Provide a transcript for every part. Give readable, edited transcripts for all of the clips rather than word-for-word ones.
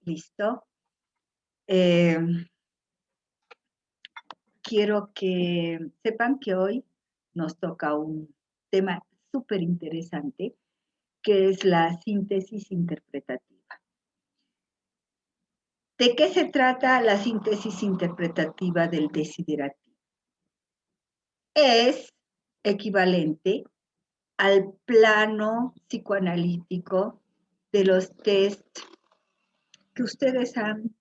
Listo. Quiero que sepan que hoy nos toca un tema súper interesante, que es la síntesis interpretativa. ¿De qué se trata la síntesis interpretativa del desiderativo? Es equivalente al plano psicoanalítico de los test que ustedes han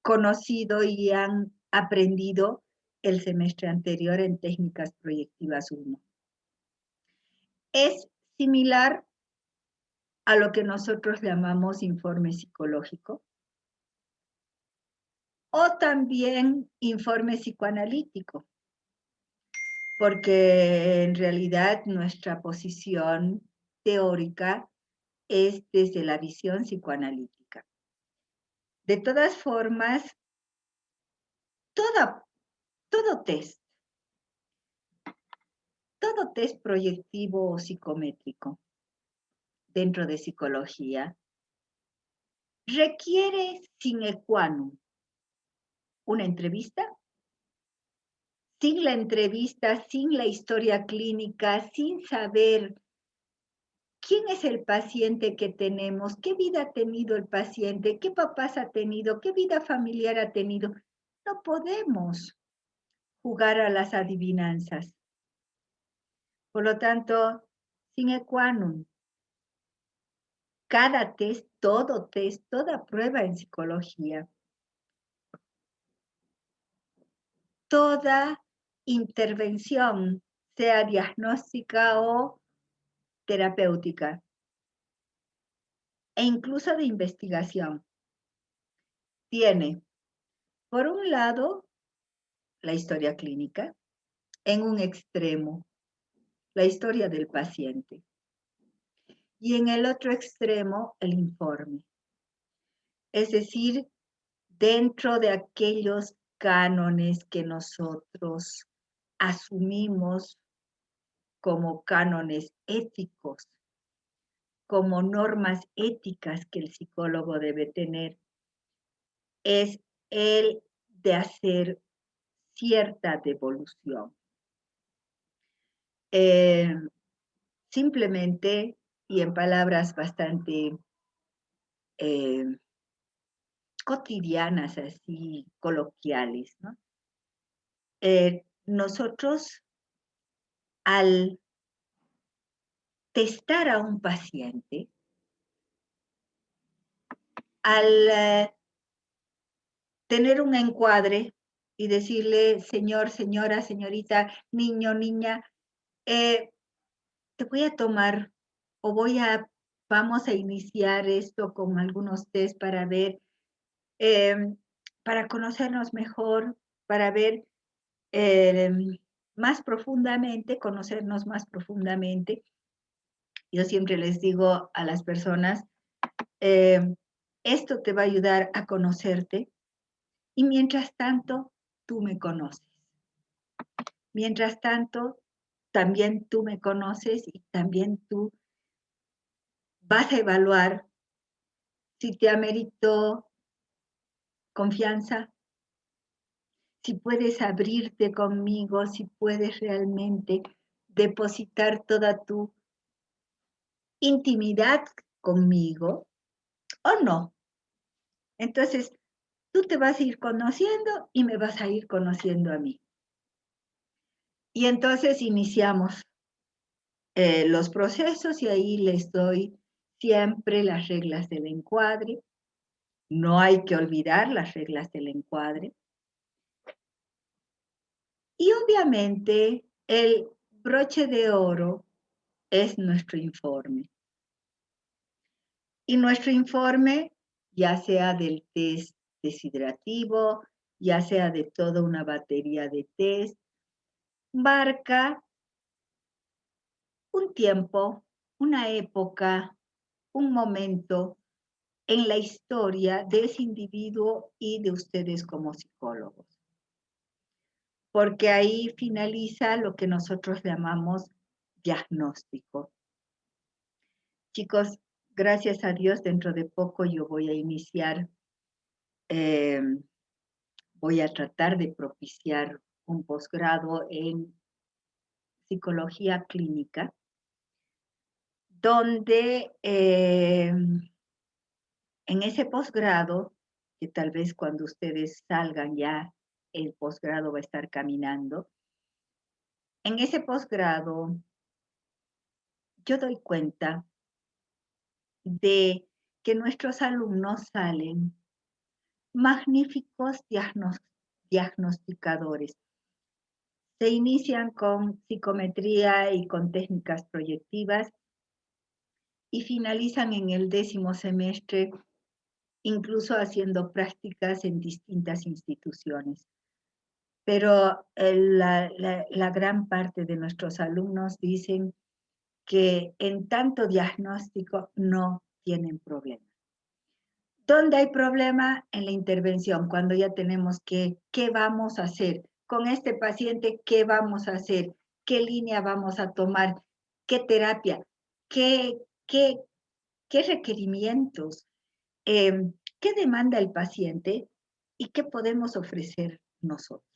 conocido y han aprendido el semestre anterior en técnicas proyectivas 1. Es similar a lo que nosotros llamamos informe psicológico o también informe psicoanalítico, porque en realidad nuestra posición teórica es desde la visión psicoanalítica. De todas formas, todo test proyectivo o psicométrico dentro de psicología requiere sine qua non una entrevista. Sin la entrevista, sin la historia clínica, sin saber quién es el paciente que tenemos, qué vida ha tenido el paciente, qué papás ha tenido, qué vida familiar ha tenido, no podemos jugar a las adivinanzas. Por lo tanto, sine qua non. Cada test, toda prueba en psicología, toda intervención, sea diagnóstica o terapéutica, e incluso de investigación, tiene, por un lado, la historia clínica, en un extremo, la historia del paciente, y en el otro extremo, el informe. Es decir, dentro de aquellos cánones que nosotros asumimos como cánones éticos, como normas éticas que el psicólogo debe tener, es el de hacer cierta devolución. Simplemente, y en palabras bastante cotidianas, así coloquiales, ¿no? Nosotros, al testar a un paciente, al tener un encuadre y decirle, señor, señora, señorita, niño, niña, te voy a tomar o vamos a iniciar esto con algunos test para ver, para conocernos mejor, para ver más profundamente, conocernos más profundamente. Yo siempre les digo a las personas, esto te va a ayudar a conocerte y mientras tanto, tú me conoces. Mientras tanto, también tú me conoces y también tú vas a evaluar si te amerito confianza, si puedes abrirte conmigo, si puedes realmente depositar toda tu intimidad conmigo o no. Entonces, tú te vas a ir conociendo y me vas a ir conociendo a mí. Y entonces iniciamos los procesos y ahí les doy siempre las reglas del encuadre. No hay que olvidar las reglas del encuadre. Y obviamente el broche de oro es nuestro informe. Y nuestro informe, ya sea del test deshidratativo, ya sea de toda una batería de test, marca un tiempo, una época, un momento en la historia de ese individuo y de ustedes como psicólogos. Porque ahí finaliza lo que nosotros llamamos diagnóstico. Chicos, gracias a Dios, dentro de poco yo voy a iniciar, voy a tratar de propiciar un posgrado en psicología clínica, donde en ese posgrado, que tal vez cuando ustedes salgan ya el posgrado va a estar caminando, en ese posgrado yo doy cuenta de que nuestros alumnos salen magníficos diagnosticadores. Se inician con psicometría y con técnicas proyectivas y finalizan en el 10º semestre, incluso haciendo prácticas en distintas instituciones. Pero la gran parte de nuestros alumnos dicen que en tanto diagnóstico no tienen problema. ¿Dónde hay problema? En la intervención, cuando ya tenemos que, ¿qué vamos a hacer? Con este paciente, ¿qué vamos a hacer? ¿Qué línea vamos a tomar? ¿Qué terapia? ¿Qué requerimientos? ¿Qué demanda el paciente? ¿Y qué podemos ofrecer nosotros?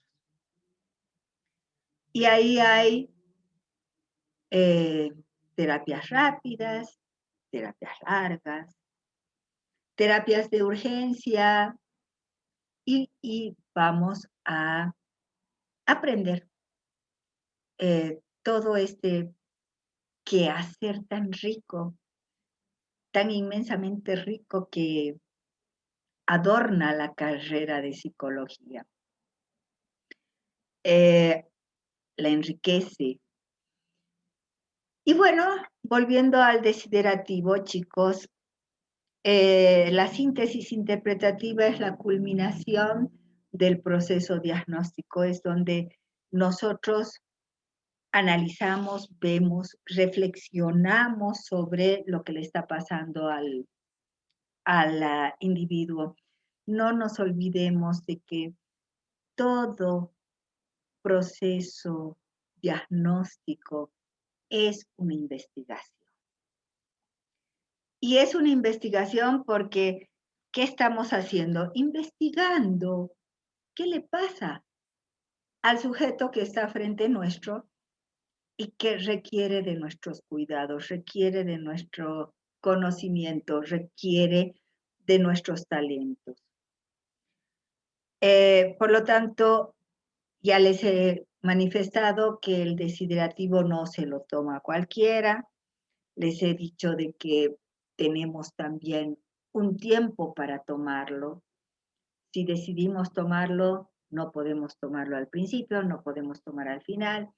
Y ahí hay terapias rápidas, terapias largas, terapias de urgencia, y vamos a aprender todo este quehacer tan rico, tan inmensamente rico que adorna la carrera de psicología. La enriquece. Y bueno, volviendo al desiderativo, chicos, la síntesis interpretativa es la culminación del proceso diagnóstico, es donde nosotros analizamos, vemos, reflexionamos sobre lo que le está pasando al individuo. No nos olvidemos de que todo proceso diagnóstico es una investigación. Y es una investigación porque, ¿qué estamos haciendo? Investigando qué le pasa al sujeto que está frente nuestro y que requiere de nuestros cuidados, requiere de nuestro conocimiento, requiere de nuestros talentos. Por lo tanto, ya les he manifestado que el desiderativo no se lo toma cualquiera. Les he dicho de que tenemos también un tiempo para tomarlo. Si decidimos tomarlo, no podemos tomarlo al principio, no podemos tomar al final.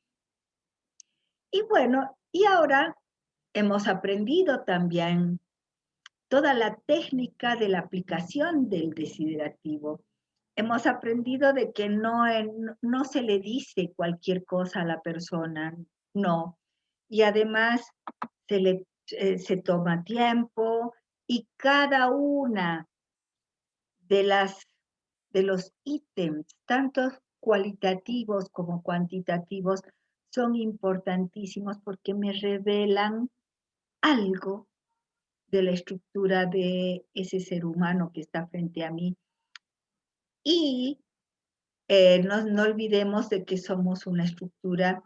Y bueno, y ahora hemos aprendido también toda la técnica de la aplicación del desiderativo. Hemos aprendido de que no se le dice cualquier cosa a la persona, no. Y además se toma tiempo y cada una de los ítems, tanto cualitativos como cuantitativos, son importantísimos porque me revelan algo de la estructura de ese ser humano que está frente a mí. Y no olvidemos de que somos una estructura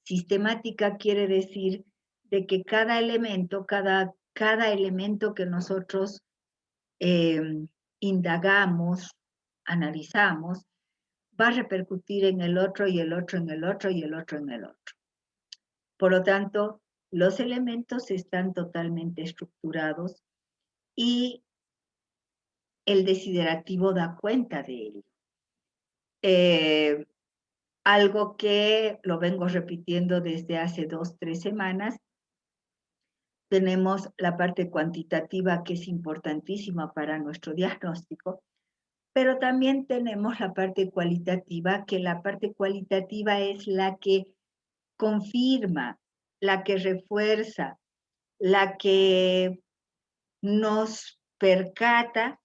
sistemática, quiere decir de que cada elemento, cada elemento que nosotros indagamos, analizamos, va a repercutir en el otro y el otro en el otro y el otro en el otro. Por lo tanto, los elementos están totalmente estructurados y el desiderativo da cuenta de ello. Algo que lo vengo repitiendo desde hace 2, 3 semanas, tenemos la parte cuantitativa que es importantísima para nuestro diagnóstico, pero también tenemos la parte cualitativa, que la parte cualitativa es la que confirma, la que refuerza, la que nos percata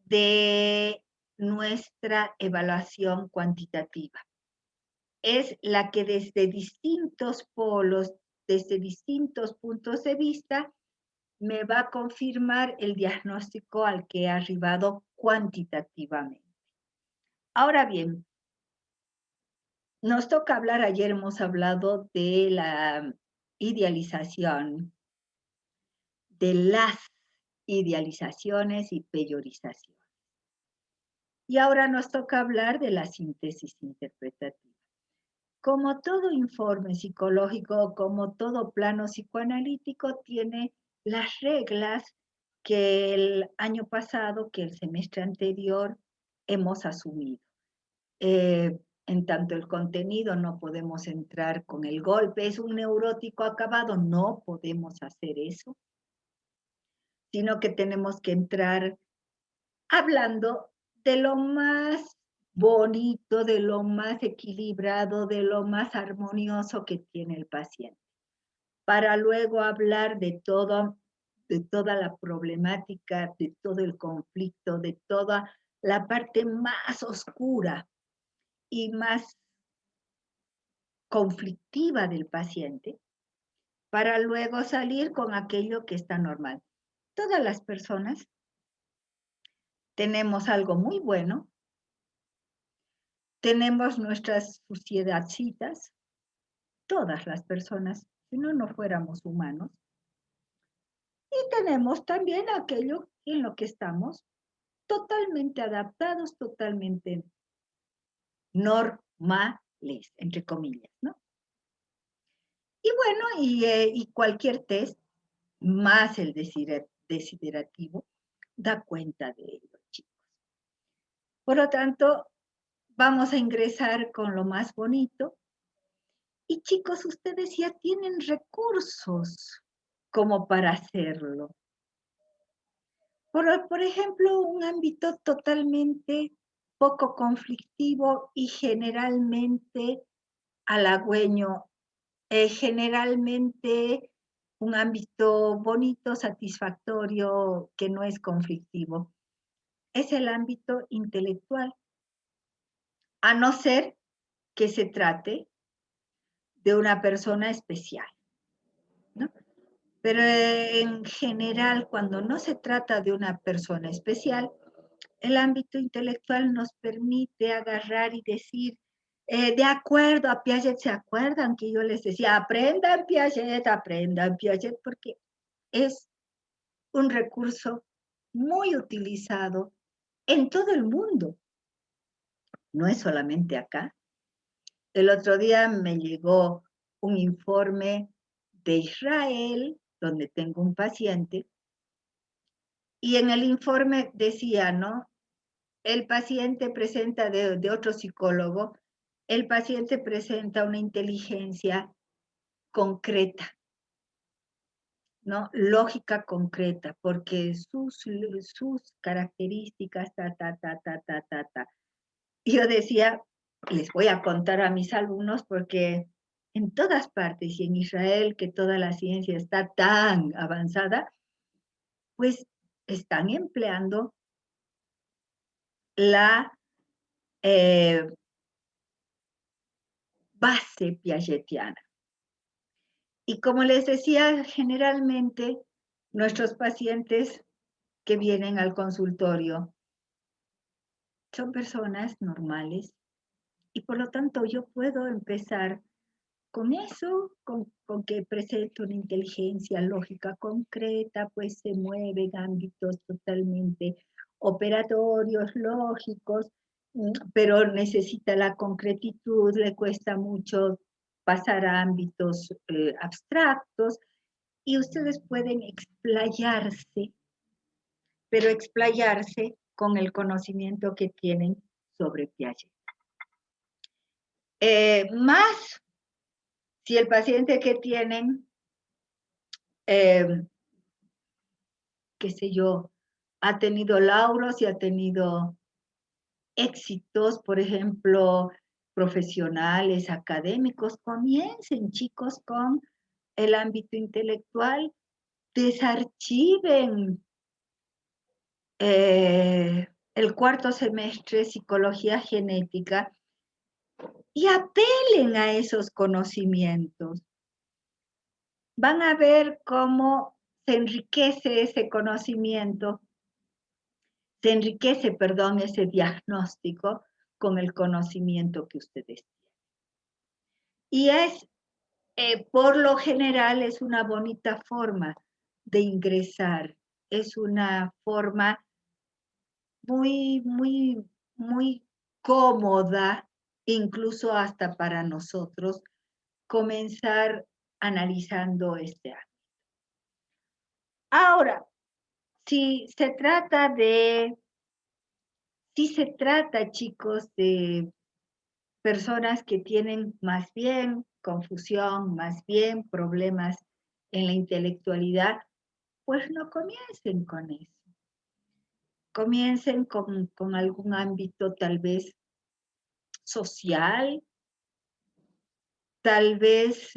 de nuestra evaluación cuantitativa. Es la que desde distintos polos, desde distintos puntos de vista, me va a confirmar el diagnóstico al que he arribado cuantitativamente. Ahora bien, nos toca hablar, ayer hemos hablado de la idealización, de las idealizaciones y peyorizaciones. Y ahora nos toca hablar de la síntesis interpretativa. Como todo informe psicológico, como todo plano psicoanalítico, tiene las reglas que el año pasado, que el semestre anterior hemos asumido. En tanto el contenido no podemos entrar con el golpe, es un neurótico acabado, no podemos hacer eso, sino que tenemos que entrar hablando de lo más bonito, de lo más equilibrado, de lo más armonioso que tiene el paciente, para luego hablar de toda la problemática, de todo el conflicto, de toda la parte más oscura y más conflictiva del paciente, para luego salir con aquello que está normal. Todas las personas tenemos algo muy bueno, tenemos nuestras suciedadcitas, todas las personas, si no, no fuéramos humanos, y tenemos también aquello en lo que estamos totalmente adaptados, totalmente normales, entre comillas, ¿no? Y bueno, y cualquier test, más el desiderativo, da cuenta de ello, chicos. Por lo tanto, vamos a ingresar con lo más bonito. Y chicos, ustedes ya tienen recursos como para hacerlo. Por ejemplo, un ámbito totalmente poco conflictivo y generalmente halagüeño, generalmente un ámbito bonito, satisfactorio, que no es conflictivo. Es el ámbito intelectual, a no ser que se trate de una persona especial, ¿no? Pero en general, cuando no se trata de una persona especial, el ámbito intelectual nos permite agarrar y decir, de acuerdo a Piaget, ¿se acuerdan que yo les decía, aprendan Piaget, porque es un recurso muy utilizado en todo el mundo, no es solamente acá. El otro día me llegó un informe de Israel, donde tengo un paciente, y en el informe decía, ¿no? El paciente presenta, de otro psicólogo, el paciente presenta una inteligencia concreta, ¿no? Lógica concreta, porque sus características, ta. Y yo decía, les voy a contar a mis alumnos porque en todas partes y en Israel, que toda la ciencia está tan avanzada, pues están empleando la base piagetiana. Y como les decía, generalmente nuestros pacientes que vienen al consultorio son personas normales y por lo tanto yo puedo empezar con eso, con que presenta una inteligencia lógica concreta, pues se mueve en ámbitos totalmente operatorios, lógicos, pero necesita la concretitud, le cuesta mucho pasar a ámbitos abstractos y ustedes pueden explayarse, pero explayarse con el conocimiento que tienen sobre Piaget. Más si el paciente que tienen, qué sé yo, ha tenido lauros y ha tenido éxitos, por ejemplo, profesionales, académicos, comiencen, chicos, con el ámbito intelectual, desarchiven el cuarto semestre, psicología genética, y apelen a esos conocimientos. Van a ver cómo se enriquece ese conocimiento, se enriquece, perdón, ese diagnóstico con el conocimiento que ustedes tienen. Y por lo general, es una bonita forma de ingresar, es una forma muy cómoda, incluso hasta para nosotros, comenzar analizando este año. Ahora, si se trata, chicos, de personas que tienen más bien confusión, más bien problemas en la intelectualidad, pues no comiencen con eso. Comiencen con algún ámbito tal vez social, tal vez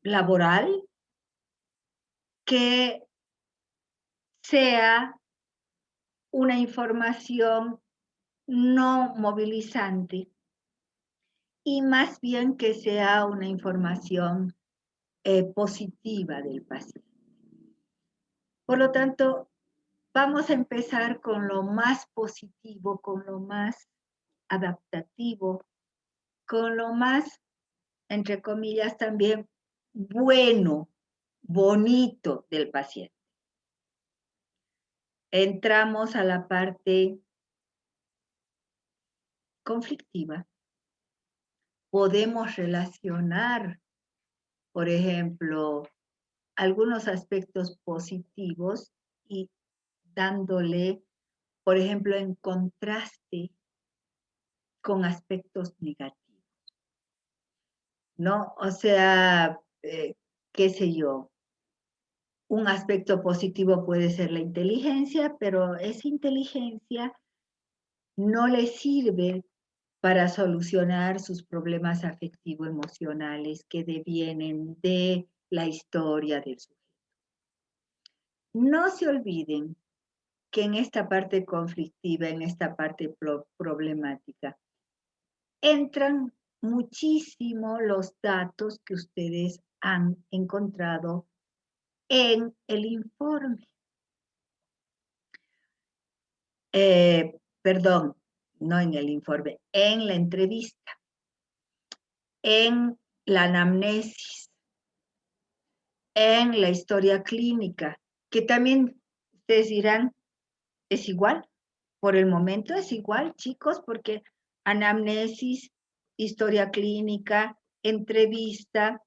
laboral, que sea una información no movilizante y más bien que sea una información positiva del paciente. Por lo tanto, vamos a empezar con lo más positivo, con lo más adaptativo, con lo más, entre comillas, también bueno, bonito del paciente. Entramos a la parte conflictiva. Podemos relacionar, por ejemplo, algunos aspectos positivos y dándole, por ejemplo, en contraste con aspectos negativos, ¿no? O sea, qué sé yo, un aspecto positivo puede ser la inteligencia, pero esa inteligencia no le sirve para solucionar sus problemas afectivo-emocionales que devienen de la historia del sujeto. No se olviden que en esta parte conflictiva, en esta parte problemática, entran muchísimo los datos que ustedes han encontrado en el informe. Perdón, no en el informe, en la entrevista, en la anamnesis, en la historia clínica, que también ustedes dirán, es igual. Por el momento es igual, chicos, porque anamnesis, historia clínica, entrevista,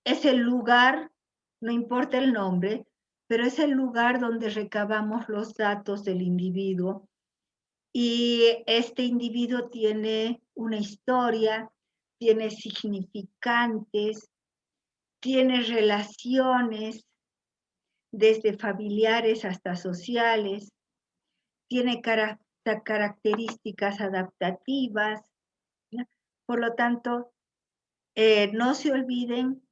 es el lugar, no importa el nombre, pero es el lugar donde recabamos los datos del individuo y este individuo tiene una historia, tiene significantes, tiene relaciones desde familiares hasta sociales, tiene características adaptativas, ¿no? Por lo tanto, no se olviden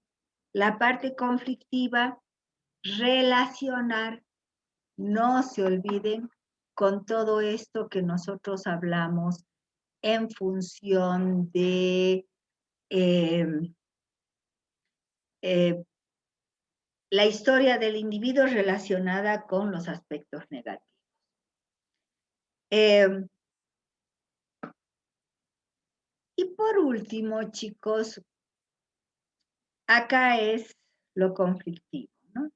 la parte conflictiva, relacionar, no se olviden con todo esto que nosotros hablamos en función de la historia del individuo relacionada con los aspectos negativos. Y por último, chicos, acá es lo conflictivo, ¿no?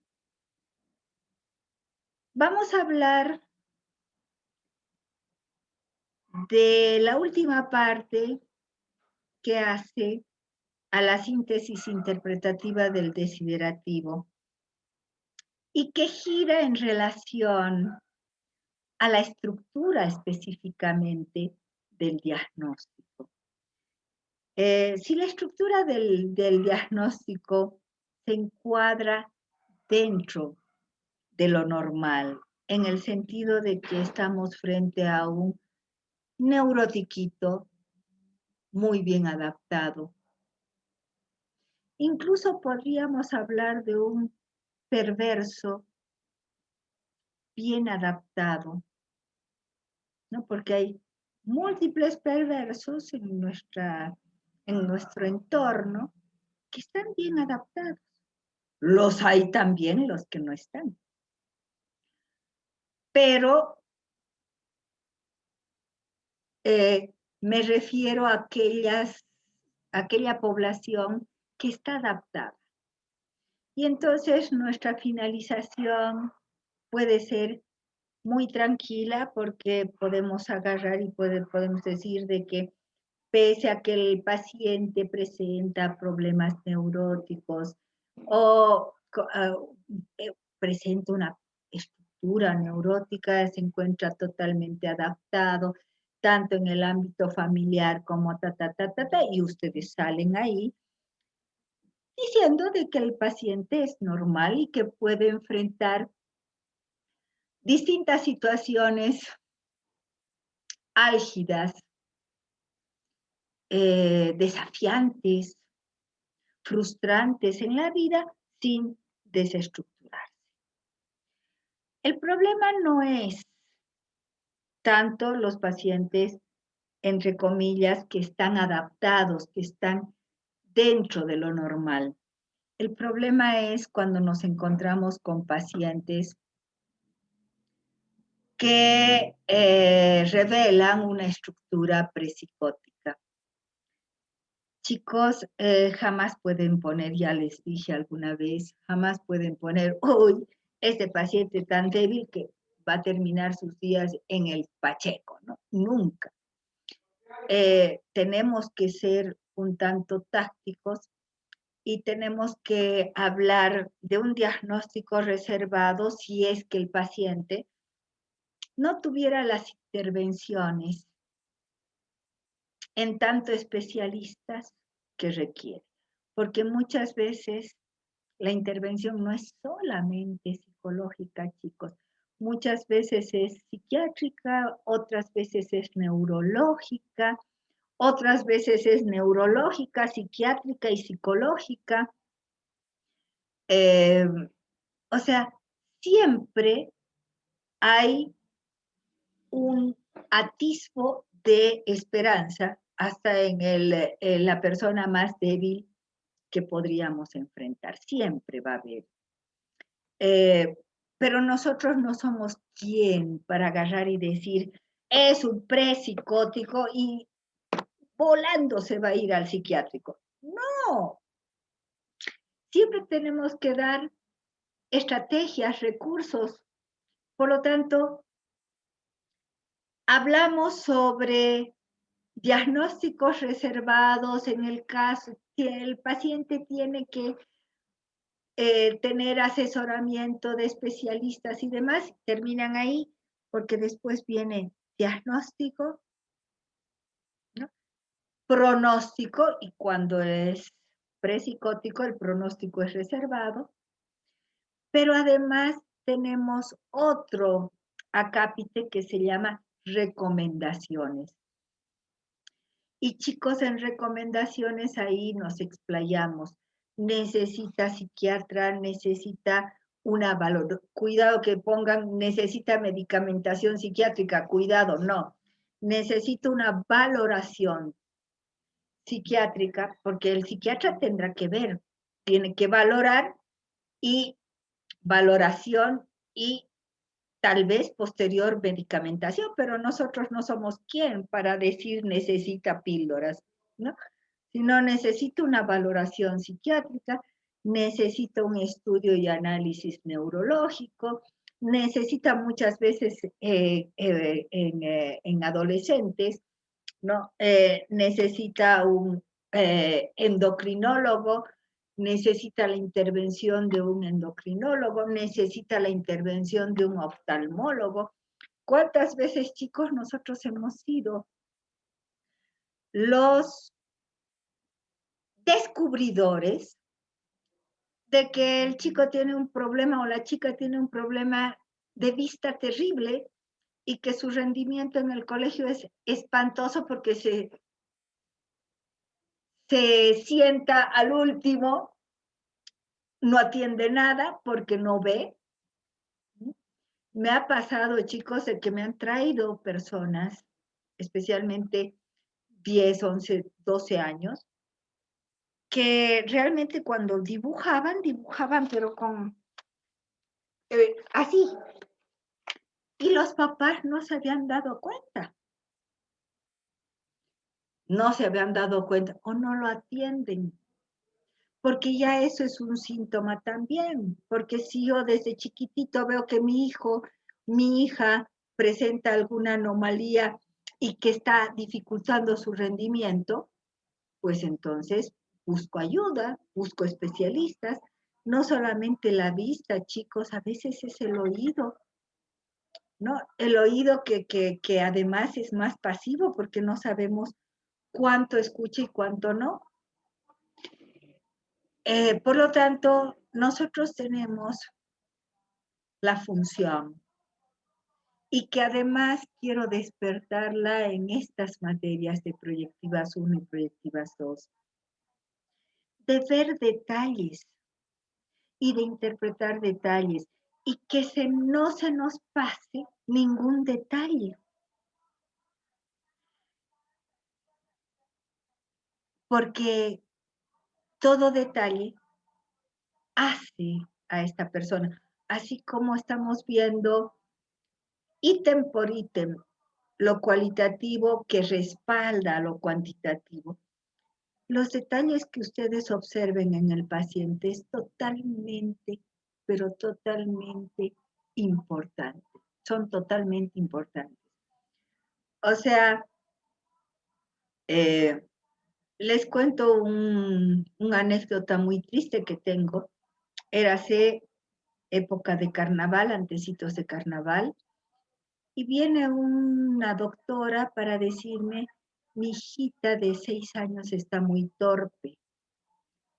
Vamos a hablar de la última parte que hace a la síntesis interpretativa del desiderativo y que gira en relación a la estructura específicamente del diagnóstico. Si la estructura del diagnóstico se encuadra dentro de lo normal, en el sentido de que estamos frente a un neurotiquito muy bien adaptado. Incluso podríamos hablar de un perverso bien adaptado, ¿no? Porque hay múltiples perversos en nuestro entorno que están bien adaptados. Los hay también los que no están. Pero me refiero a aquella población que está adaptada. Y entonces nuestra finalización puede ser muy tranquila porque podemos agarrar y podemos decir de que pese a que el paciente presenta problemas neuróticos o presenta una estructura neurótica, se encuentra totalmente adaptado, tanto en el ámbito familiar como y ustedes salen ahí diciendo de que el paciente es normal y que puede enfrentar distintas situaciones álgidas, desafiantes, frustrantes en la vida sin desestructurarse. El problema no es tanto los pacientes, entre comillas, que están adaptados, que están dentro de lo normal. El problema es cuando nos encontramos con pacientes que revelan una estructura prepsicótica. Chicos, jamás pueden poner, ya les dije alguna vez, jamás pueden poner, uy, este paciente tan débil que va a terminar sus días en el Pacheco, ¿no? Nunca. Tenemos que ser un tanto tácticos y tenemos que hablar de un diagnóstico reservado si es que el paciente no tuviera las intervenciones en tanto especialistas que requiere. Porque muchas veces la intervención no es solamente psicológica, chicos. Muchas veces es psiquiátrica, otras veces es neurológica, otras veces es neurológica, psiquiátrica y psicológica. Eh, o sea, siempre hay un atisbo de esperanza hasta en la persona más débil que podríamos enfrentar. Siempre va a haber. Pero nosotros no somos quien para agarrar y decir, es un prepsicótico y volando se va a ir al psiquiátrico. No. Siempre tenemos que dar estrategias, recursos. Por lo tanto, hablamos sobre diagnósticos reservados en el caso que el paciente tiene que tener asesoramiento de especialistas y demás, terminan ahí porque después viene diagnóstico, ¿no? Pronóstico, y cuando es prepsicótico el pronóstico es reservado, pero además tenemos otro acápite que se llama recomendaciones. Y chicos, en recomendaciones ahí nos explayamos. Necesita psiquiatra, necesita una valor. Cuidado que pongan, necesita medicamentación psiquiátrica. Cuidado, no. Necesita una valoración psiquiátrica porque el psiquiatra tendrá que ver, tiene que valorar y valoración y tal vez posterior medicamentación, pero nosotros no somos quien para decir necesita píldoras, ¿no? Sino necesita una valoración psiquiátrica, necesita un estudio y análisis neurológico, necesita muchas veces en adolescentes, ¿no? Necesita un endocrinólogo, necesita la intervención de un endocrinólogo, necesita la intervención de un oftalmólogo. ¿Cuántas veces, chicos, nosotros hemos sido los descubridores de que el chico tiene un problema o la chica tiene un problema de vista terrible y que su rendimiento en el colegio es espantoso porque se sienta al último, no atiende nada porque no ve? Me ha pasado, chicos, de que me han traído personas, especialmente 10, 11, 12 años, que realmente cuando dibujaban, pero con así. Y los papás no se habían dado cuenta. No se habían dado cuenta o no lo atienden. Porque ya eso es un síntoma también. Porque si yo desde chiquitito veo que mi hijo, mi hija presenta alguna anomalía y que está dificultando su rendimiento, pues entonces busco ayuda, busco especialistas. No solamente la vista, chicos, a veces es el oído, ¿no? El oído que además es más pasivo porque no sabemos cuánto escucha y cuánto no. Por lo tanto, nosotros tenemos la función y que además quiero despertarla en estas materias de proyectivas 1 y proyectivas 2, de ver detalles y de interpretar detalles y que no se nos pase ningún detalle. Porque todo detalle hace a esta persona, así como estamos viendo ítem por ítem, lo cualitativo que respalda lo cuantitativo. Los detalles que ustedes observen en el paciente es totalmente, pero totalmente importante. Son totalmente importantes. O sea, les cuento una anécdota muy triste que tengo. Era hace época de carnaval, antecitos de carnaval, y viene una doctora para decirme, mi hijita de 6 años está muy torpe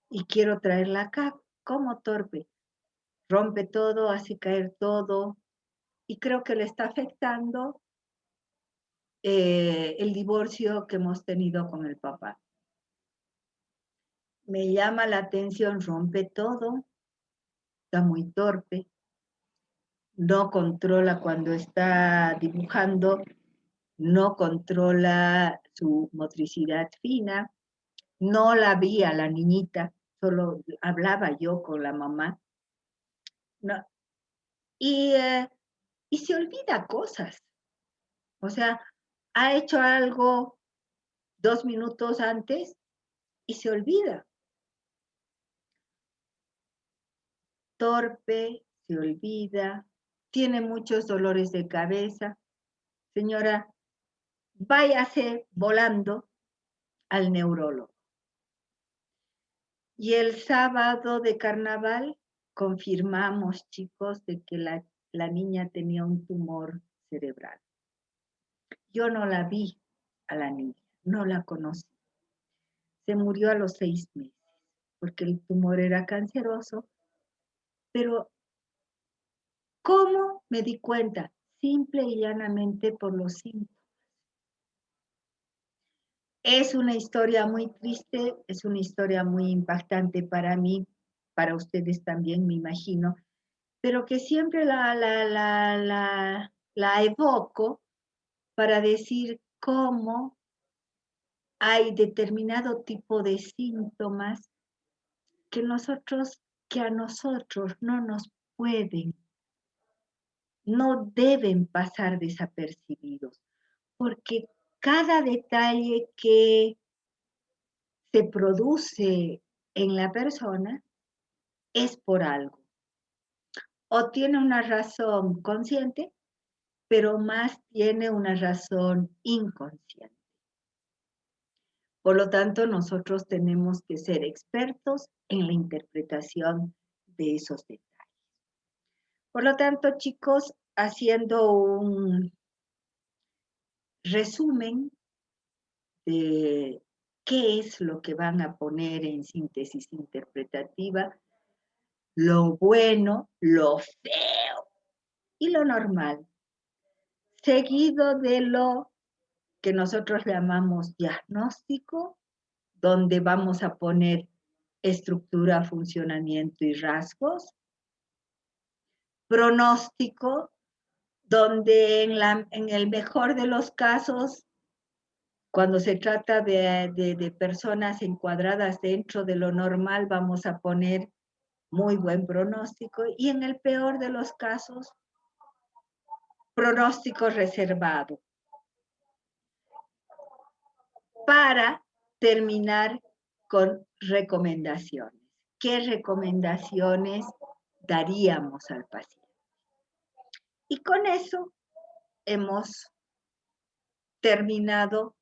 y quiero traerla acá. ¿Cómo torpe? Rompe todo, hace caer todo y creo que le está afectando el divorcio que hemos tenido con el papá. Me llama la atención, rompe todo, está muy torpe, no controla cuando está dibujando, no controla su motricidad fina, no la vi a la niñita, solo hablaba yo con la mamá, ¿no? Y se olvida cosas, o sea, ha hecho algo 2 minutos antes y se olvida. Torpe, se olvida, tiene muchos dolores de cabeza. Señora, váyase volando al neurólogo. Y el sábado de carnaval confirmamos, chicos, de que la niña tenía un tumor cerebral. Yo no la vi a la niña, no la conocí. Se murió a los 6 meses, porque el tumor era canceroso. Pero, ¿cómo me di cuenta? Simple y llanamente por los síntomas. Es una historia muy triste, es una historia muy impactante para mí, para ustedes también, me imagino, pero que siempre la evoco para decir cómo hay determinado tipo de síntomas que a nosotros no nos pueden, no deben pasar desapercibidos, porque cada detalle que se produce en la persona es por algo. O tiene una razón consciente, pero más tiene una razón inconsciente. Por lo tanto, nosotros tenemos que ser expertos en la interpretación de esos detalles. Por lo tanto, chicos, haciendo un resumen de qué es lo que van a poner en síntesis interpretativa, lo bueno, lo feo y lo normal, seguido de lo que nosotros llamamos diagnóstico, donde vamos a poner estructura, funcionamiento y rasgos, pronóstico, donde en el mejor de los casos Cuando se trata de personas encuadradas dentro de lo normal, vamos a poner muy buen pronóstico, y en el peor de los casos, pronóstico reservado. Para terminar con recomendaciones. ¿Qué recomendaciones daríamos al paciente? Y con eso hemos terminado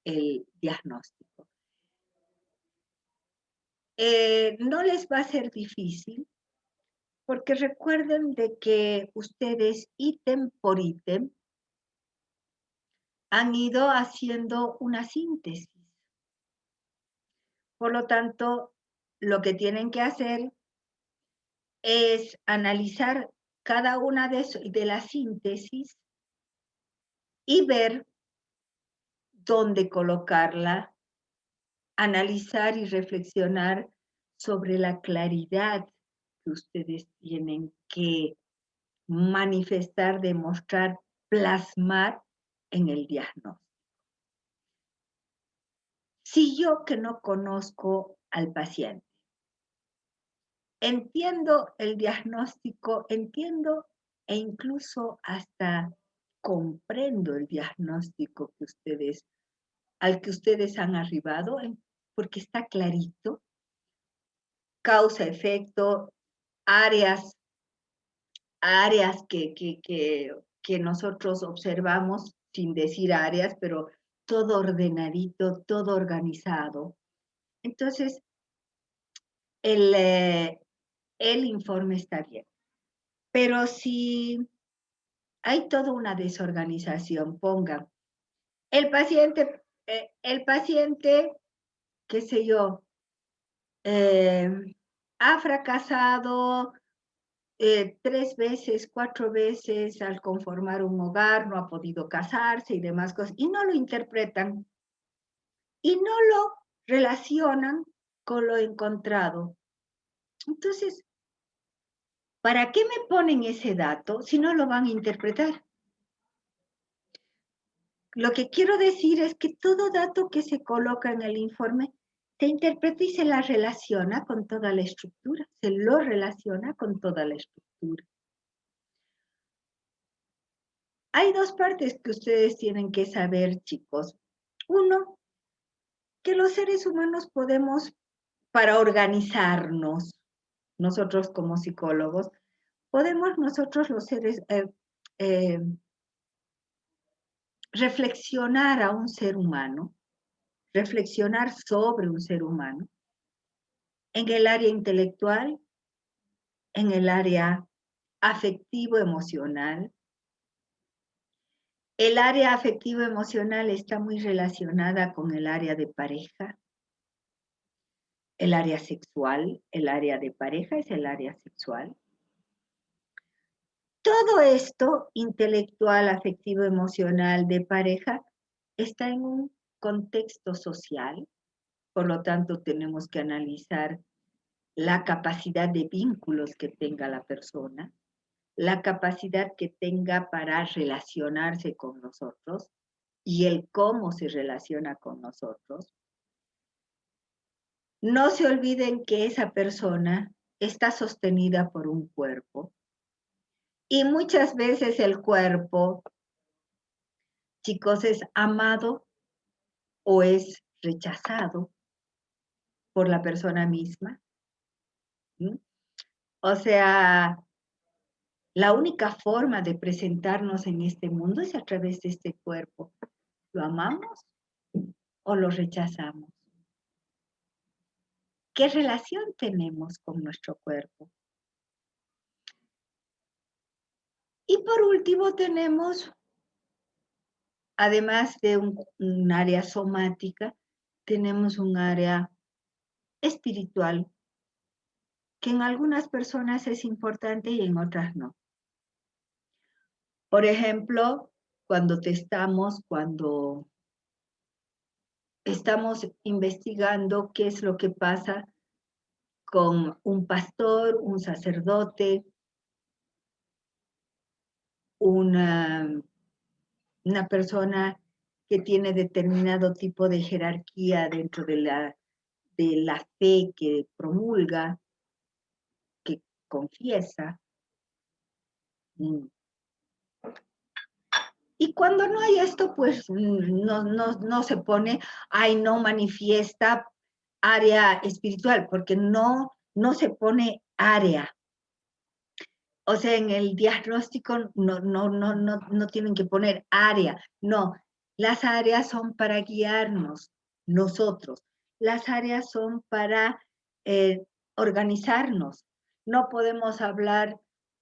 el diagnóstico. No les va a ser difícil, porque recuerden de que ustedes ítem por ítem han ido haciendo una síntesis. Por lo tanto, lo que tienen que hacer es analizar cada una de las síntesis y ver dónde colocarla, analizar y reflexionar sobre la claridad que ustedes tienen que manifestar, demostrar, plasmar en el diagnóstico. Si yo, que no conozco al paciente, entiendo el diagnóstico, entiendo e incluso hasta comprendo el diagnóstico al que ustedes han arribado, porque está clarito, causa, efecto, áreas que nosotros observamos, sin decir áreas, pero todo ordenadito, todo organizado. Entonces, el informe está bien. Pero si hay toda una desorganización, pongan, el paciente, qué sé yo, ha fracasado 3 veces, 4 veces al conformar un hogar, no ha podido casarse y demás cosas, y no lo interpretan y no lo relacionan con lo encontrado. Entonces, ¿para qué me ponen ese dato si no lo van a interpretar? Lo que quiero decir es que todo dato que se coloca en el informe se interpreta y se la relaciona con toda la estructura, se lo relaciona con toda la estructura. Hay 2 partes que ustedes tienen que saber, chicos. Uno, que los seres humanos podemos, para organizarnos, nosotros como psicólogos, podemos nosotros los seres reflexionar a un ser humano, reflexionar sobre un ser humano, en el área intelectual, en el área afectivo-emocional. El área afectivo-emocional está muy relacionada con el área de pareja, el área sexual, el área de pareja es el área sexual. Todo esto, intelectual, afectivo, emocional, de pareja, está en un contexto social. Por lo tanto, tenemos que analizar la capacidad de vínculos que tenga la persona, la capacidad que tenga para relacionarse con nosotros y el cómo se relaciona con nosotros. No se olviden que esa persona está sostenida por un cuerpo y muchas veces el cuerpo, chicos, es amado o es rechazado por la persona misma. ¿Sí? O sea, la única forma de presentarnos en este mundo es a través de este cuerpo. ¿Lo amamos o lo rechazamos? ¿Qué relación tenemos con nuestro cuerpo? Y por último tenemos, además de un área somática, tenemos un área espiritual, que en algunas personas es importante y en otras no. Por ejemplo, cuando estamos investigando qué es lo que pasa con un pastor, un sacerdote, una persona que tiene determinado tipo de jerarquía dentro de la fe que promulga, que confiesa. Y cuando no hay esto, pues no se pone, ay, no manifiesta área espiritual, porque no se pone área. O sea, en el diagnóstico no tienen que poner área, no. Las áreas son para guiarnos, nosotros. Las áreas son para organizarnos. No podemos hablar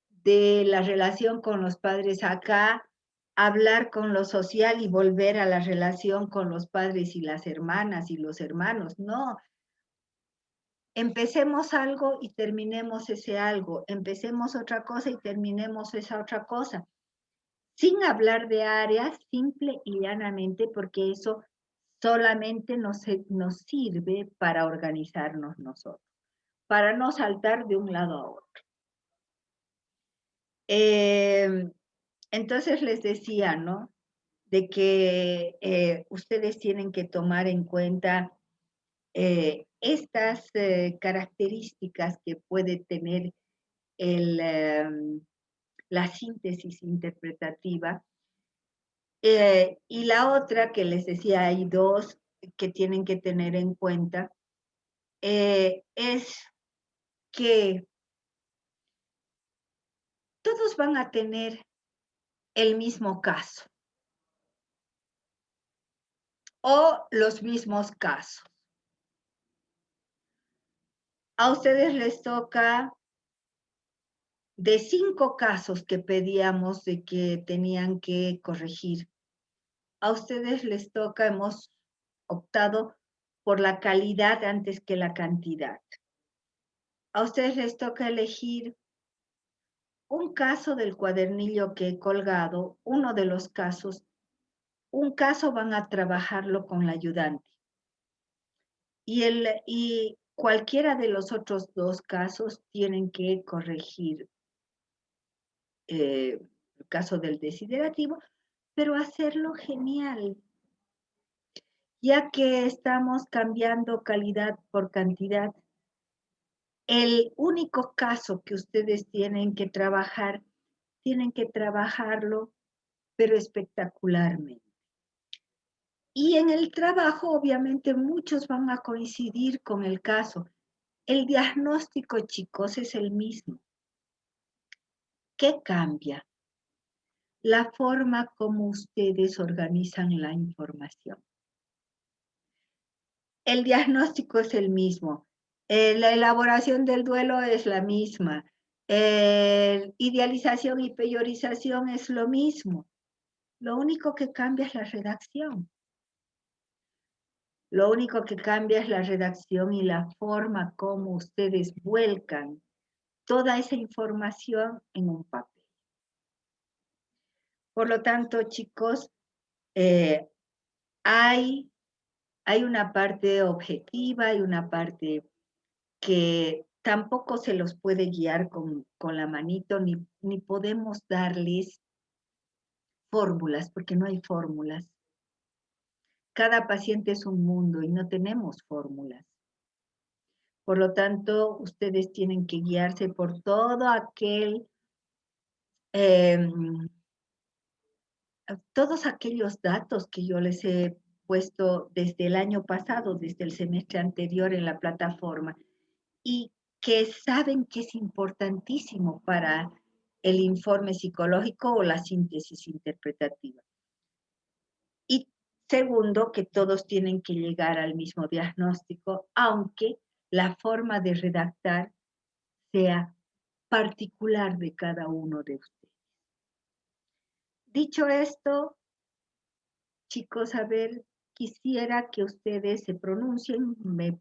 de la relación con los padres acá, hablar con lo social y volver a la relación con los padres y las hermanas y los hermanos. No, empecemos algo y terminemos ese algo, empecemos otra cosa y terminemos esa otra cosa, sin hablar de áreas, simple y llanamente, porque eso solamente nos sirve para organizarnos nosotros, para no saltar de un lado a otro. Entonces les decía, ¿no? De que ustedes tienen que tomar en cuenta estas características que puede tener la síntesis interpretativa. Y la otra que les decía, hay dos que tienen que tener en cuenta, es que todos van a tener el mismo caso o los mismos casos. A ustedes les toca, de 5 casos que pedíamos de que tenían que corregir, a ustedes les toca, hemos optado por la calidad antes que la cantidad. A ustedes les toca elegir un caso del cuadernillo que he colgado, uno de los casos, un caso van a trabajarlo con la ayudante. Y cualquiera de los otros 2 casos tienen que corregir el caso del desiderativo, pero hacerlo genial, ya que estamos cambiando calidad por cantidad. El único caso que ustedes tienen que trabajarlo, pero espectacularmente. Y en el trabajo, obviamente, muchos van a coincidir con el caso. El diagnóstico, chicos, es el mismo. ¿Qué cambia? La forma como ustedes organizan la información. El diagnóstico es el mismo. La elaboración del duelo es la misma. Idealización y priorización es lo mismo. Lo único que cambia es la redacción. Lo único que cambia es la redacción y la forma como ustedes vuelcan toda esa información en un papel. Por lo tanto, chicos, hay una parte objetiva, hay una parte que tampoco se los puede guiar con la manito, ni podemos darles fórmulas, porque no hay fórmulas. Cada paciente es un mundo y no tenemos fórmulas. Por lo tanto, ustedes tienen que guiarse por todo todos aquellos datos que yo les he puesto desde el año pasado, desde el semestre anterior en la plataforma, y que saben que es importantísimo para el informe psicológico o la síntesis interpretativa. Y segundo, que todos tienen que llegar al mismo diagnóstico, aunque la forma de redactar sea particular de cada uno de ustedes. Dicho esto, chicos, a ver, quisiera que ustedes se pronuncien, me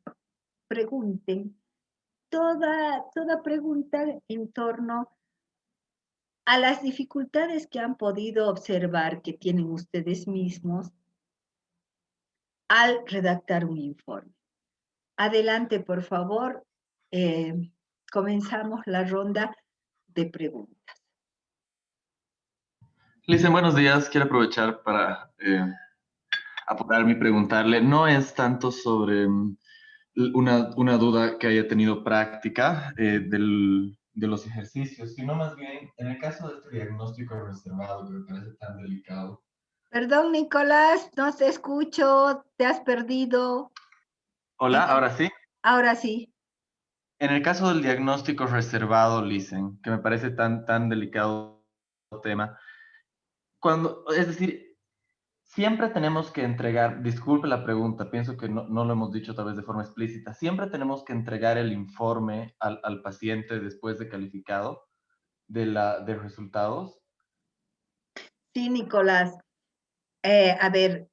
pregunten toda pregunta en torno a las dificultades que han podido observar que tienen ustedes mismos al redactar un informe. Adelante, por favor. Comenzamos la ronda de preguntas. Lisa, buenos días. Quiero aprovechar para apurarme y preguntarle. No es tanto sobre una duda que haya tenido práctica de los ejercicios, sino más bien en el caso de este diagnóstico reservado que me parece tan delicado. Perdón, Nicolás, no te escucho, te has perdido. Hola, En el- ahora sí. Ahora sí. En el caso del diagnóstico reservado, Lisen, que me parece tan delicado tema, es decir, siempre tenemos que entregar, disculpe la pregunta, pienso que no lo hemos dicho tal vez de forma explícita, siempre tenemos que entregar el informe al paciente después de calificado de resultados. Sí, Nicolás. A ver,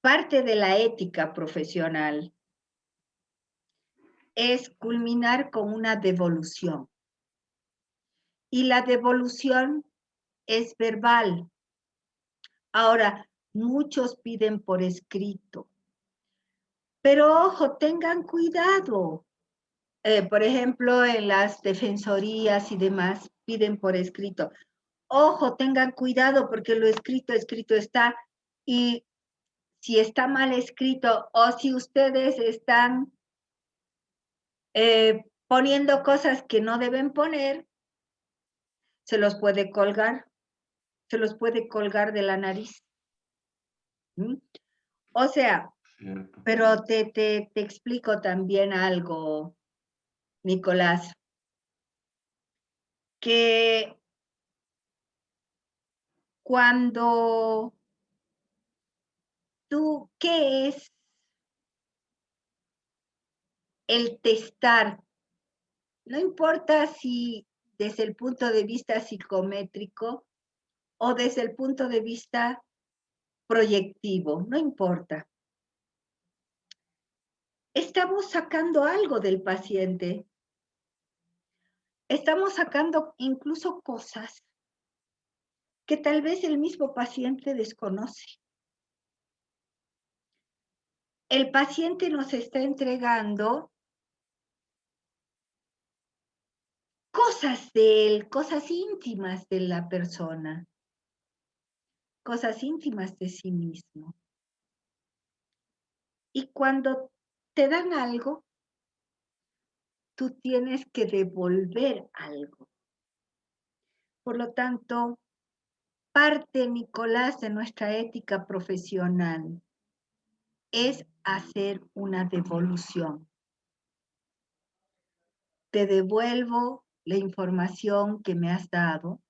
parte de la ética profesional es culminar con una devolución. Y la devolución es verbal. Ahora, muchos piden por escrito, pero ojo, tengan cuidado. Por ejemplo, en las defensorías y demás piden por escrito. Ojo, tengan cuidado porque lo escrito está. Y si está mal escrito o si ustedes están poniendo cosas que no deben poner, se los puede colgar, se los puede colgar de la nariz. ¿Mm? O sea, Cierto. pero te explico también algo, Nicolás, que cuando tú, ¿qué es el testar? No importa si desde el punto de vista psicométrico o desde el punto de vista proyectivo, no importa. Estamos sacando algo del paciente. Estamos sacando incluso cosas que tal vez el mismo paciente desconoce. El paciente nos está entregando cosas de él, cosas íntimas de la persona, cosas íntimas de sí mismo. Y cuando te dan algo, tú tienes que devolver algo. Por lo tanto, parte, Nicolás, de nuestra ética profesional es hacer una devolución. Te devuelvo la información que me has dado,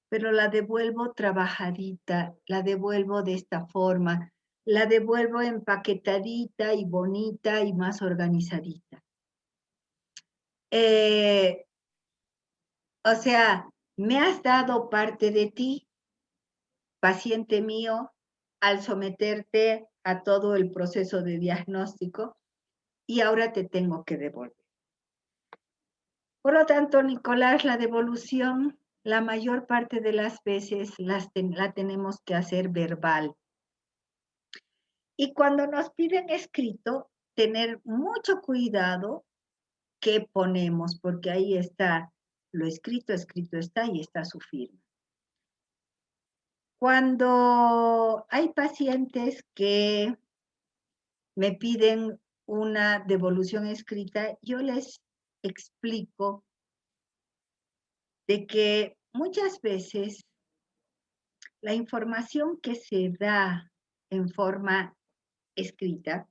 pero la devuelvo trabajadita, la devuelvo de esta forma, la devuelvo empaquetadita y bonita y más organizadita. Eh, o sea, me has dado parte de ti, paciente mío, al someterte a todo el proceso de diagnóstico y ahora te tengo que devolver. Por lo tanto, Nicolás, la devolución, la mayor parte de las veces la tenemos que hacer verbal. Y cuando nos piden escrito, tener mucho cuidado qué ponemos, porque ahí está lo escrito, escrito está y está su firma. Cuando hay pacientes que me piden una devolución escrita, yo les explico de que muchas veces la información que se da en forma escrita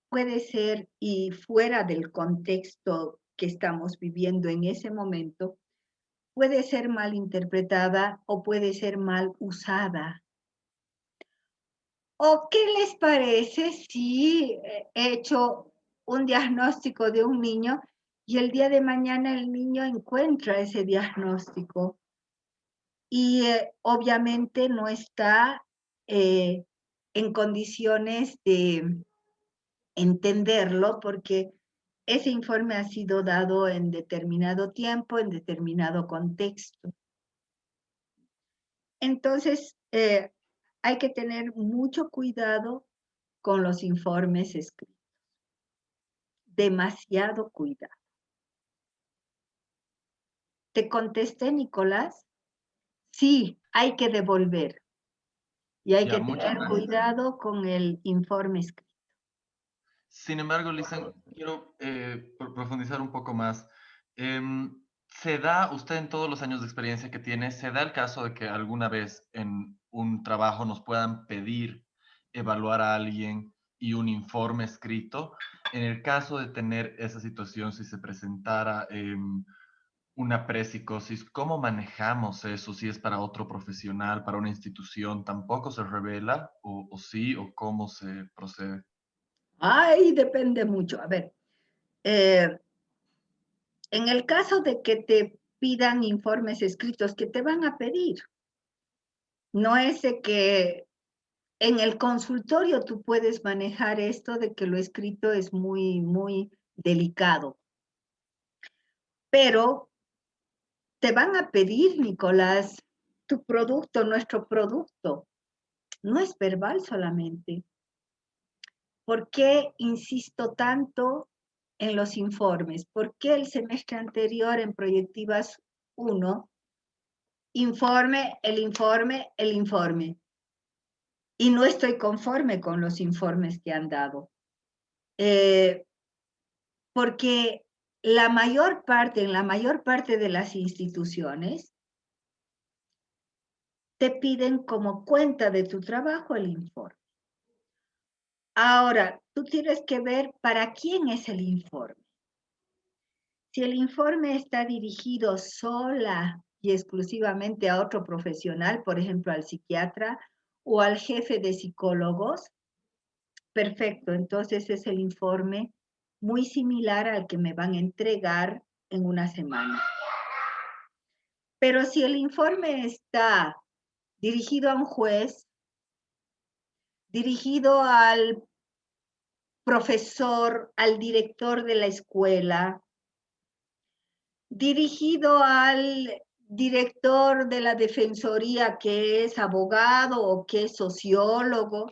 puede ser, y fuera del contexto que estamos viviendo en ese momento, puede ser mal interpretada o puede ser mal usada. ¿O qué les parece si he hecho un diagnóstico de un niño y el día de mañana el niño encuentra ese diagnóstico y obviamente no está en condiciones de entenderlo porque ese informe ha sido dado en determinado tiempo, en determinado contexto? Entonces, hay que tener mucho cuidado con los informes escritos. Demasiado cuidado. ¿Te contesté, Nicolás? Sí, hay que devolver. Y hay Ya, que muchas tener gracias. cuidado con el informe escrito. Sin embargo, Lisa, quiero profundizar un poco más. ¿Se da, usted en todos los años de experiencia que tiene, se da el caso de que alguna vez en un trabajo nos puedan pedir evaluar a alguien y un informe escrito? En el caso de tener esa situación, si se presentara una prepsicosis, ¿cómo manejamos eso? Si es para otro profesional, para una institución, ¿tampoco se revela? O sí? ¿O cómo se procede? Ay, depende mucho. A ver, eh, en el caso de que te pidan informes escritos, que te van a pedir, no es de que en el consultorio tú puedes manejar esto de que lo escrito es muy, muy delicado. Pero te van a pedir, Nicolás, tu producto, nuestro producto. No es verbal solamente. ¿Por qué insisto tanto en los informes? ¿Por qué el semestre anterior en Proyectivas 1, informe, el informe, el informe? Y no estoy conforme con los informes que han dado. Porque en la mayor parte de las instituciones, te piden como cuenta de tu trabajo el informe. Ahora, tú tienes que ver para quién es el informe. Si el informe está dirigido sola y exclusivamente a otro profesional, por ejemplo, al psiquiatra o al jefe de psicólogos, perfecto, entonces es el informe muy similar al que me van a entregar en una semana. Pero si el informe está dirigido a un juez, dirigido al profesor, al director de la escuela, dirigido al director de la defensoría que es abogado o que es sociólogo,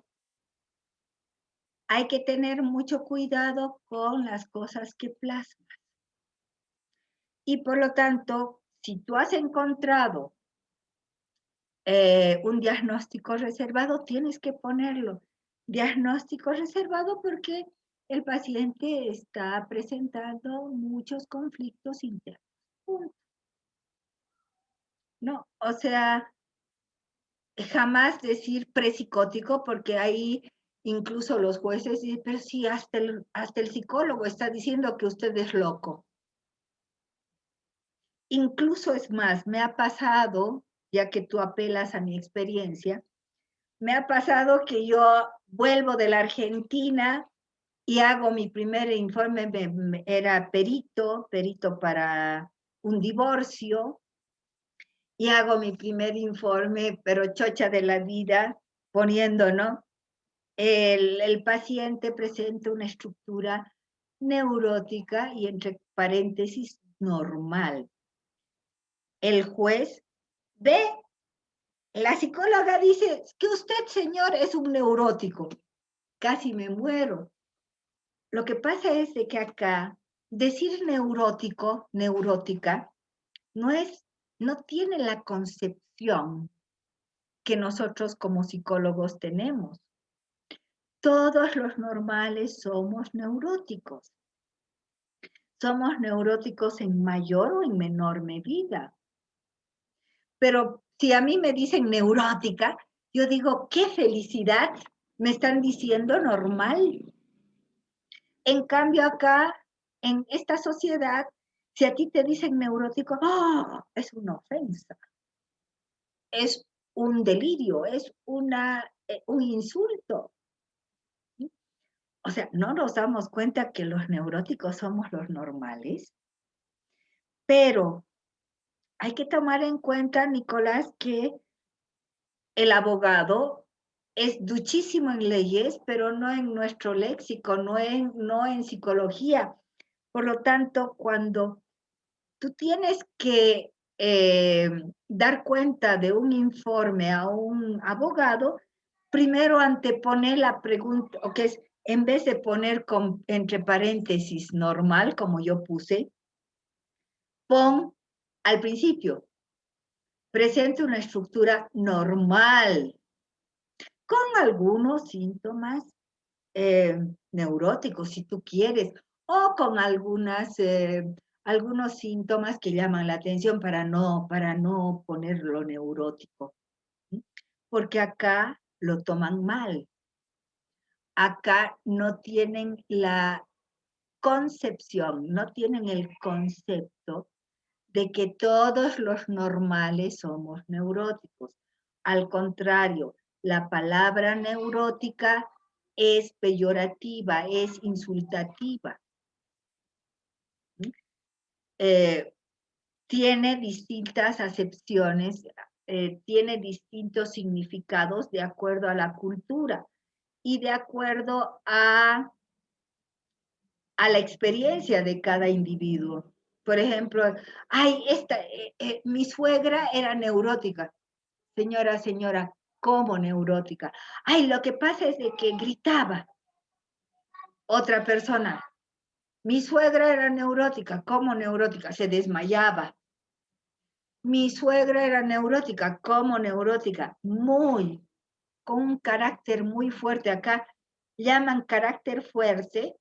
hay que tener mucho cuidado con las cosas que plasmas. Y por lo tanto, si tú has encontrado un diagnóstico reservado, tienes que ponerlo. Diagnóstico reservado porque el paciente está presentando muchos conflictos internos. Punto. No, o sea, jamás decir prepsicótico porque ahí incluso los jueces dicen, pero sí, hasta el psicólogo está diciendo que usted es loco. Incluso es más, me ha pasado, ya que tú apelas a mi experiencia, me ha pasado que yo vuelvo de la Argentina y hago mi primer informe, era perito para un divorcio, y hago mi primer informe, pero chocha de la vida, poniendo, ¿no? El paciente presenta una estructura neurótica y entre paréntesis normal. El juez ve, la psicóloga dice que usted, señor, es un neurótico. Casi me muero. Lo que pasa es de que acá decir neurótico, neurótica, no tiene la concepción que nosotros como psicólogos tenemos. Todos los normales somos neuróticos. Somos neuróticos en mayor o en menor medida. Pero si a mí me dicen neurótica, yo digo, qué felicidad, me están diciendo normal. En cambio acá, en esta sociedad, si a ti te dicen neurótico, ¡oh!, es una ofensa, es un delirio, es un insulto. O sea, no nos damos cuenta que los neuróticos somos los normales, pero hay que tomar en cuenta, Nicolás, que el abogado es duchísimo en leyes, pero no en nuestro léxico, no en psicología. Por lo tanto, cuando tú tienes que dar cuenta de un informe a un abogado, primero antepone la pregunta, o que es, en vez de poner entre paréntesis normal, como yo puse, pon al principio, presente una estructura normal. con algunos síntomas neuróticos, si tú quieres, o con algunos síntomas que llaman la atención para no ponerlo neurótico. Porque acá lo toman mal. Acá no tienen la concepción, no tienen el concepto de que todos los normales somos neuróticos. Al contrario, la palabra neurótica es peyorativa, es insultativa. Tiene distintas acepciones, tiene distintos significados de acuerdo a la cultura y de acuerdo a la experiencia de cada individuo. Por ejemplo, ay, mi suegra era neurótica. Señora, ¿cómo neurótica? Ay, lo que pasa es de que gritaba. Otra persona, mi suegra era neurótica. ¿Cómo neurótica? Se desmayaba. Mi suegra era neurótica. ¿Cómo neurótica? Con un carácter muy fuerte. Acá llaman carácter fuerte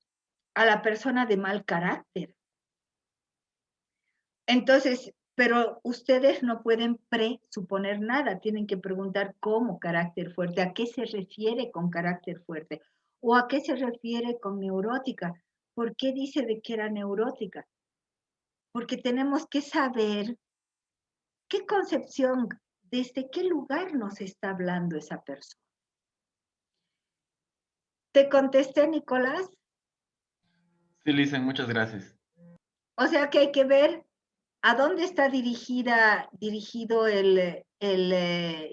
a la persona de mal carácter. Entonces, pero ustedes no pueden presuponer nada, tienen que preguntar cómo carácter fuerte, a qué se refiere con carácter fuerte o a qué se refiere con neurótica. ¿Por qué dice de que era neurótica? Porque tenemos que saber qué concepción, desde qué lugar nos está hablando esa persona. ¿Te contesté, Nicolás? Sí, Lisen, muchas gracias. O sea que hay que ver a dónde está dirigido el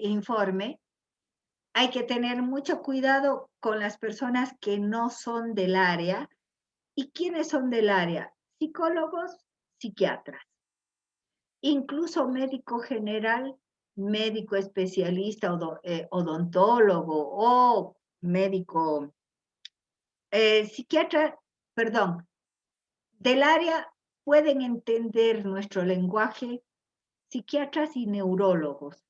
informe. Hay que tener mucho cuidado con las personas que no son del área. ¿Y quiénes son del área? Psicólogos, psiquiatras, incluso médico general, médico especialista, odontólogo o médico, psiquiatra, perdón, del área pueden entender nuestro lenguaje psiquiatras y neurólogos.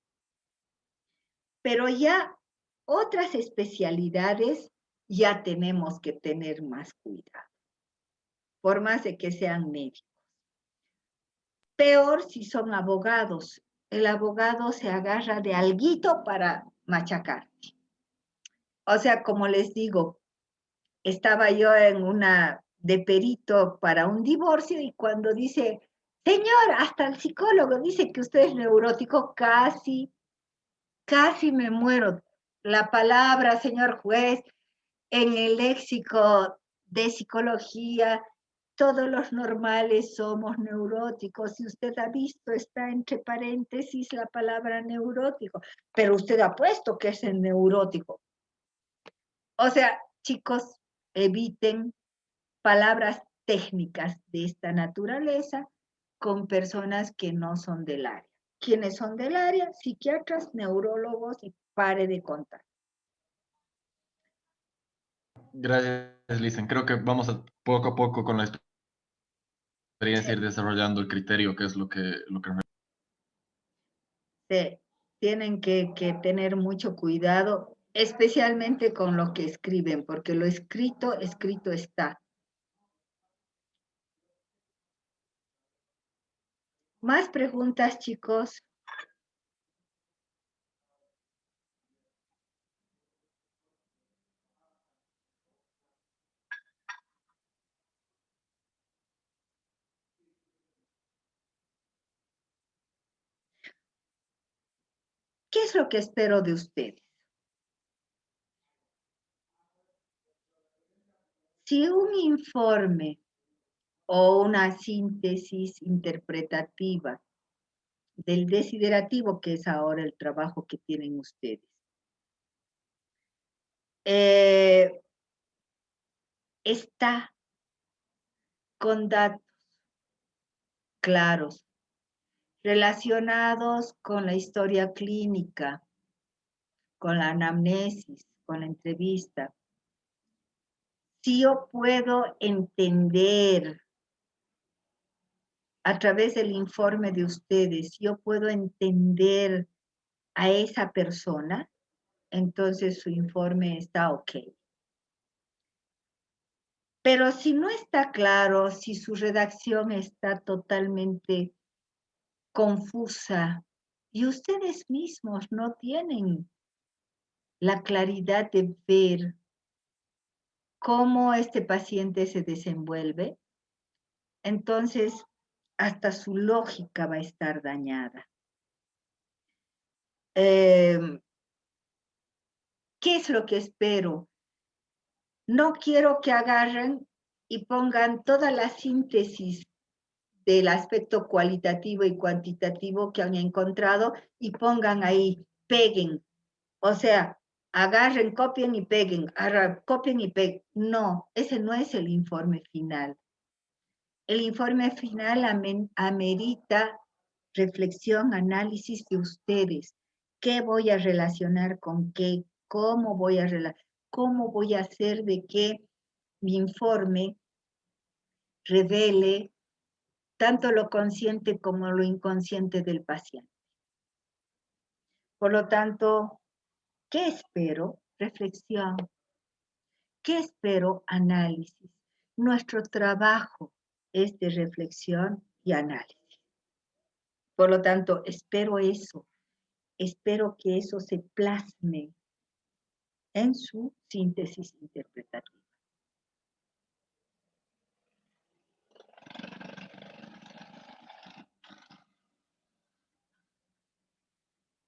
Pero ya otras especialidades ya tenemos que tener más cuidado, por más de que sean médicos. Peor si son abogados. El abogado se agarra de alguito para machacarte. O sea, como les digo, estaba yo en una de perito para un divorcio y cuando dice, señor, hasta el psicólogo dice que usted es neurótico, casi me muero. La palabra, señor juez, en el léxico de psicología, todos los normales somos neuróticos. Si usted ha visto, está entre paréntesis la palabra neurótico, pero usted ha puesto que es el neurótico. O sea, chicos, eviten palabras técnicas de esta naturaleza con personas que no son del área. Quienes son del área, psiquiatras, neurólogos y pare de contar. Gracias, Lisen. Creo que vamos a poco a poco con la experiencia ir desarrollando el criterio, que es lo que Tienen que tener mucho cuidado, especialmente con lo que escriben, porque lo escrito está. ¿Más preguntas, chicos? ¿Qué es lo que espero de ustedes? Si un informe o una síntesis interpretativa del desiderativo, que es ahora el trabajo que tienen ustedes, está con datos claros relacionados con la historia clínica, con la anamnesis, con la entrevista. Si yo puedo entender a través del informe de ustedes, yo puedo entender a esa persona, entonces su informe está ok. Pero si no está claro, si su redacción está totalmente confusa y ustedes mismos no tienen la claridad de ver cómo este paciente se desenvuelve, entonces hasta su lógica va a estar dañada. ¿Qué es lo que espero? No quiero que agarren y pongan toda la síntesis del aspecto cualitativo y cuantitativo que han encontrado y pongan ahí, peguen. O sea, agarren, copien y peguen, copien y peguen. No, ese no es el informe final. El informe final amerita reflexión, análisis de ustedes. ¿Qué voy a relacionar con qué? ¿Cómo voy a hacer de que mi informe revele tanto lo consciente como lo inconsciente del paciente? Por lo tanto, ¿qué espero? Reflexión. ¿Qué espero? Análisis. Nuestro trabajo es de reflexión y análisis. Por lo tanto, espero eso. Espero que eso se plasme en su síntesis interpretativa.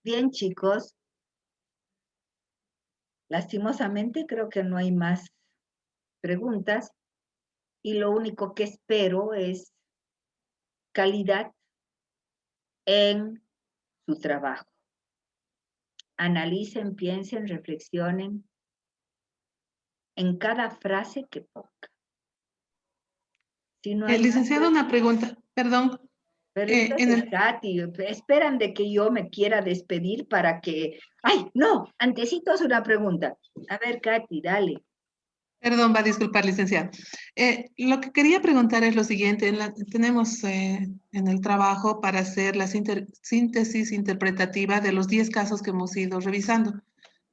Bien, chicos. Lastimosamente creo que no hay más preguntas y lo único que espero es calidad en su trabajo. Analicen, piensen, reflexionen en cada frase que ponga. Si no hay más Licenciado, una pregunta, perdón. pero entonces, Katy, esperan de que yo me quiera despedir para que... ¡Ay, no! Antesito es una pregunta. A ver, Katy, dale. Perdón, va a disculpar, licenciado. Lo que quería preguntar es lo siguiente. Tenemos en el trabajo para hacer la síntesis interpretativa de los 10 casos que hemos ido revisando,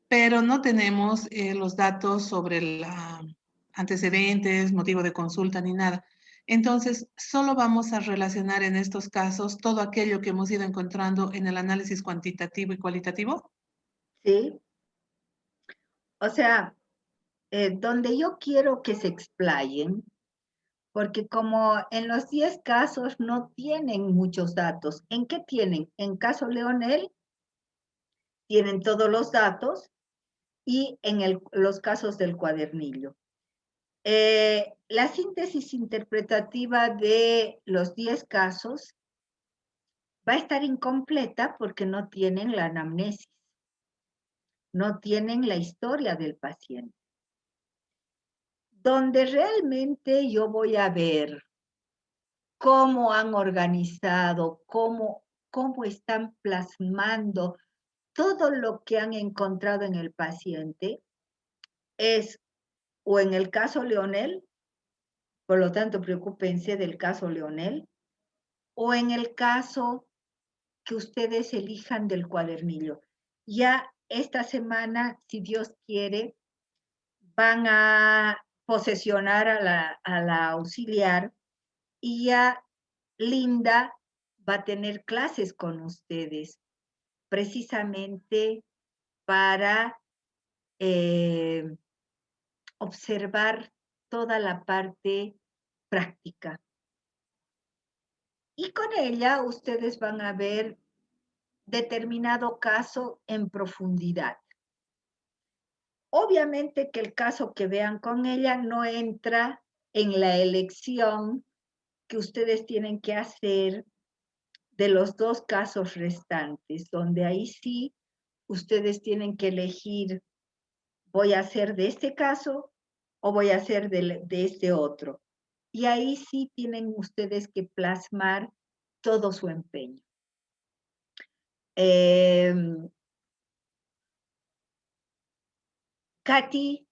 pero no tenemos los datos sobre antecedentes, motivo de consulta ni nada. Entonces, solo vamos a relacionar en estos casos todo aquello que hemos ido encontrando en el análisis cuantitativo y cualitativo. Sí. O sea, donde yo quiero que se explayen, porque como en los 10 casos no tienen muchos datos. ¿En qué tienen? En caso Leonel, tienen todos los datos y en los casos del cuadernillo. La síntesis interpretativa de los 10 casos va a estar incompleta porque no tienen la anamnesis, no tienen la historia del paciente. Donde realmente yo voy a ver cómo han organizado, cómo están plasmando todo lo que han encontrado en el paciente, es o en el caso Leonel, por lo tanto preocúpense del caso Leonel, o en el caso que ustedes elijan del cuadernillo. Ya esta semana, si Dios quiere, van a posesionar a la auxiliar y ya Linda va a tener clases con ustedes, precisamente para observar toda la parte práctica. Y con ella ustedes van a ver determinado caso en profundidad. Obviamente que el caso que vean con ella no entra en la elección que ustedes tienen que hacer de los 2 casos restantes, donde ahí sí ustedes tienen que elegir, voy a hacer de este caso o voy a hacer de este otro. Y ahí sí tienen ustedes que plasmar todo su empeño. Katy,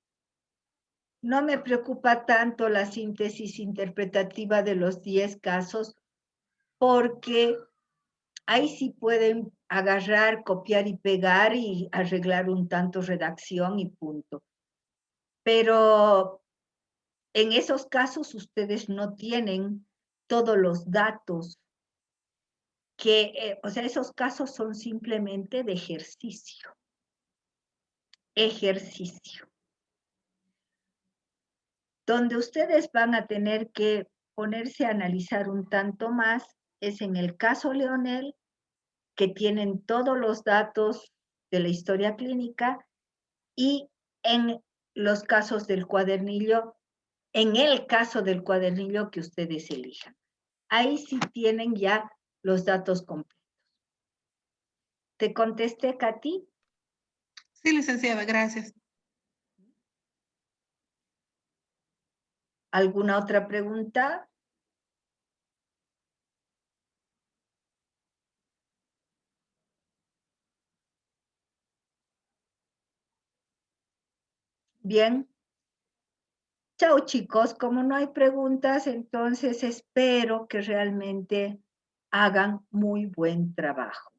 no me preocupa tanto la síntesis interpretativa de los 10 casos porque Ahí sí pueden agarrar, copiar y pegar y arreglar un tanto redacción y punto. Pero en esos casos ustedes no tienen todos los datos o sea, esos casos son simplemente de ejercicio. Ejercicio. Donde ustedes van a tener que ponerse a analizar un tanto más es en el caso Leonel, que tienen todos los datos de la historia clínica, y en los casos del cuadernillo, en el caso del cuadernillo que ustedes elijan. Ahí sí tienen ya los datos completos. ¿Te contesté, Katy? Sí, licenciada, gracias. ¿Alguna otra pregunta? Bien. Chao, chicos. Como no hay preguntas, entonces espero que realmente hagan muy buen trabajo.